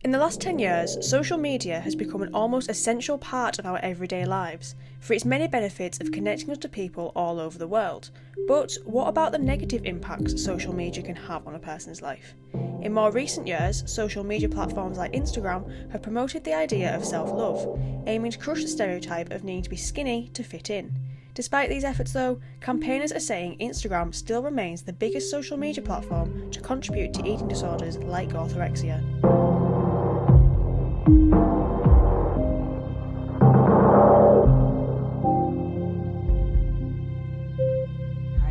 In the last 10 years, social media has become an almost essential part of our everyday lives, for its many benefits of connecting us to people all over the world. But what about the negative impacts social media can have on a person's life? In more recent years, social media platforms like Instagram have promoted the idea of self-love, aiming to crush the stereotype of needing to be skinny to fit in. Despite these efforts though, campaigners are saying Instagram still remains the biggest social media platform to contribute to eating disorders like orthorexia.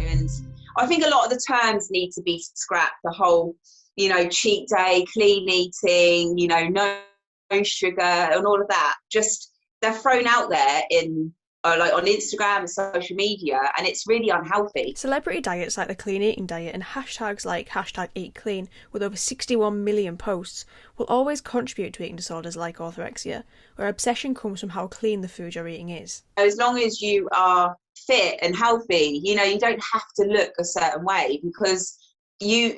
And I think a lot of the terms need to be scrapped. The whole, cheat day, clean eating, no sugar, and all of that. Just they're thrown out there in like on Instagram and social media, and it's really unhealthy. Celebrity diets like the clean eating diet and hashtags like #eatclean with over 61 million posts will always contribute to eating disorders like orthorexia, where obsession comes from how clean the food you're eating is. As long as you are fit and healthy, you don't have to look a certain way, because you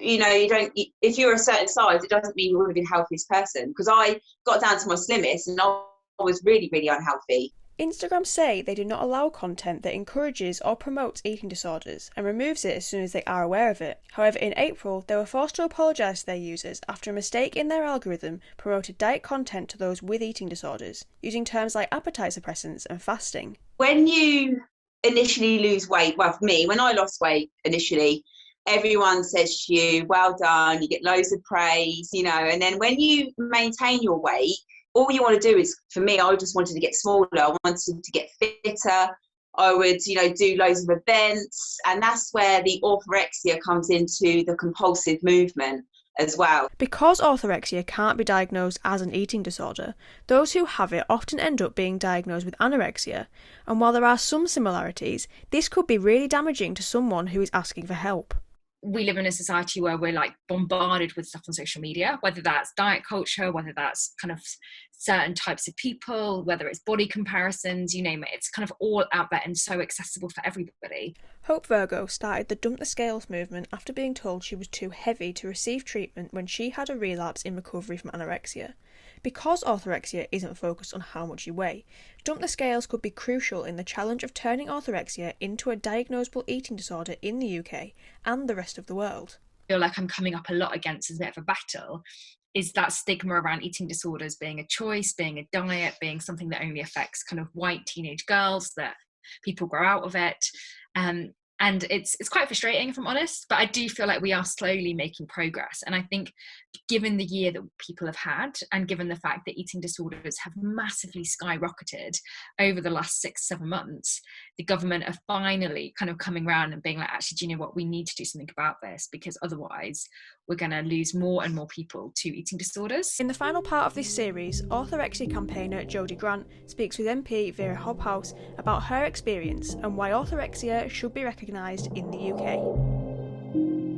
don't, if you're a certain size, it doesn't mean you're going to be the healthiest person. Because I got down to my slimmest and I was really, really unhealthy. Instagram say they do not allow content that encourages or promotes eating disorders and removes it as soon as they are aware of it. However, in April, they were forced to apologise to their users after a mistake in their algorithm promoted diet content to those with eating disorders, using terms like appetite suppressants and fasting. When you initially lose weight, well, for me, when I lost weight initially, everyone says to you, well done, you get loads of praise, and then when you maintain your weight, all you want to do is, for me, I just wanted to get smaller. I wanted to get fitter. I would, do loads of events. And that's where the orthorexia comes into the compulsive movement as well. Because orthorexia can't be diagnosed as an eating disorder, those who have it often end up being diagnosed with anorexia. And while there are some similarities, this could be really damaging to someone who is asking for help. We live in a society where we're bombarded with stuff on social media, whether that's diet culture, whether that's kind of certain types of people, whether it's body comparisons, you name it. It's kind of all out there and so accessible for everybody. Hope Virgo started the Dump the Scales movement after being told she was too heavy to receive treatment when she had a relapse in recovery from anorexia. Because orthorexia isn't focused on how much you weigh, Dump the Scales could be crucial in the challenge of turning orthorexia into a diagnosable eating disorder in the UK and the rest of the world. I feel like I'm coming up a lot against as a bit of a battle is that stigma around eating disorders being a choice, being a diet, being something that only affects kind of white teenage girls, that people grow out of it. And it's quite frustrating, if I'm honest, but I do feel like we are slowly making progress. And I think given the year that people have had, and given the fact that eating disorders have massively skyrocketed over the last 6-7 months, the government are finally kind of coming around and being like, actually, do you know what? We need to do something about this, because otherwise we're going to lose more and more people to eating disorders. In the final part of this series, orthorexia campaigner Jodie Grant speaks with MP Vera Hobhouse about her experience and why orthorexia should be recognised in the UK.